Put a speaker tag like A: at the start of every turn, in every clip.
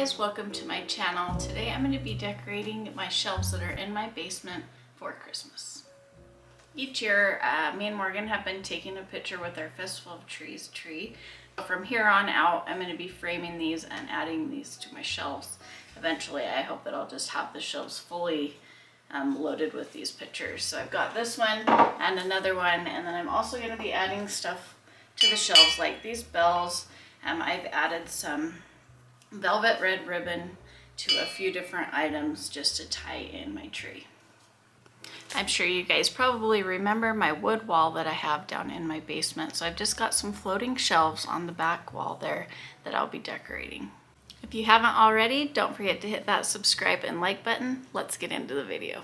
A: guys, welcome to my channel. Today I'm going to be decorating my shelves that are in my basement for Christmas. Each year me and Morgan have been taking a picture with our Festival of Trees tree. From here on out I'm going to be framing these and adding these to my shelves. Eventually I hope that I'll just have the shelves fully loaded with these pictures. So I've got this one and another one, and then I'm also going to be adding stuff to the shelves like these bells. I've added some velvet red ribbon to a few different items just to tie in my tree. I'm sure you guys probably remember my wood wall that I have down in my basement, so I've just got some floating shelves on the back wall there that I'll be decorating. If you haven't already, don't forget to hit that subscribe and like button. Let's get into the video.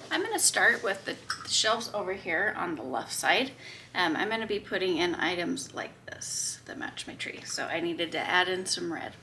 A: I'm going to start with the shelves over here on the left side. I'm going to be putting in items like this that match my tree. So I needed to add in some red.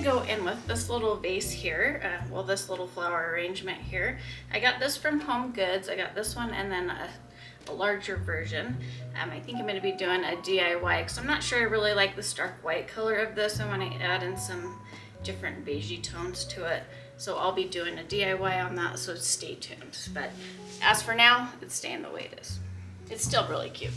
A: Go in with this little vase here, this little flower arrangement here. I got this from Home Goods. I got this one and then a larger version. I think I'm going to be doing a DIY because I'm not sure I really like the stark white color of this. I want to add in some different beigey tones to it. So I'll be doing a DIY on that, so stay tuned. But as for now, it's staying the way it is. It's still really cute.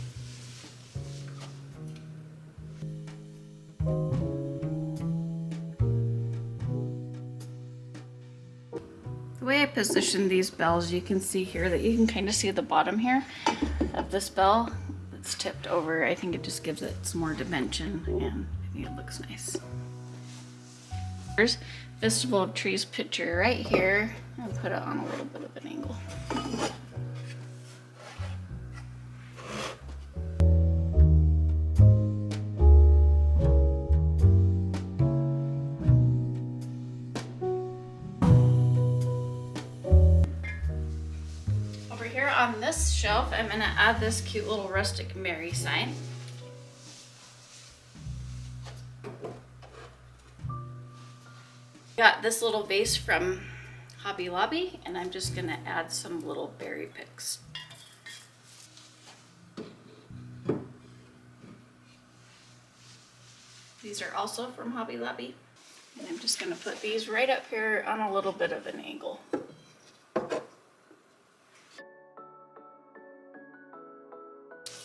A: The way I position these bells, you can see here that you can kind of see the bottom here of this bell. It's tipped over. I think it just gives it some more dimension and I think it looks nice. Here's Festival of Trees picture right here. I'll put it on a little bit of an angle. On this shelf, I'm going to add this cute little rustic Mary sign. Got this little vase from Hobby Lobby, and I'm just going to add some little berry picks. These are also from Hobby Lobby, and I'm just going to put these right up here on a little bit of an angle.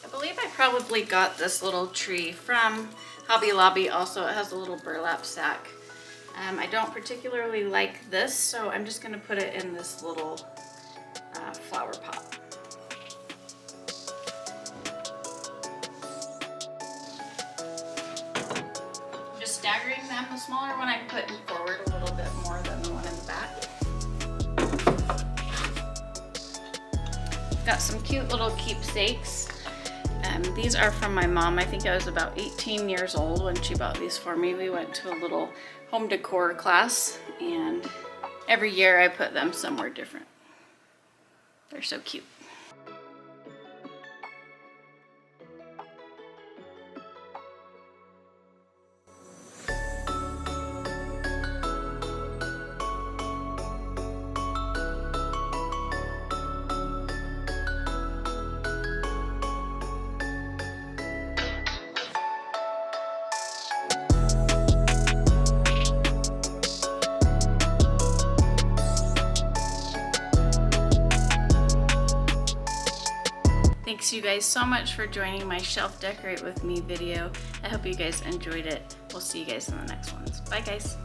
A: I believe I probably got this little tree from Hobby Lobby. Also, it has a little burlap sack. I don't particularly like this, so I'm just going to put it in this little flower pot. I'm just staggering them. The smaller one I'm putting forward a little bit more than the one in the back. Got some cute little keepsakes. These are from my mom. I think I was about 18 years old when she bought these for me. We went to a little home decor class, and every year I put them somewhere different. They're so cute. Thanks you guys so much for joining my Shelf Decorate With Me video. I hope you guys enjoyed it. We'll see you guys in the next ones. Bye guys.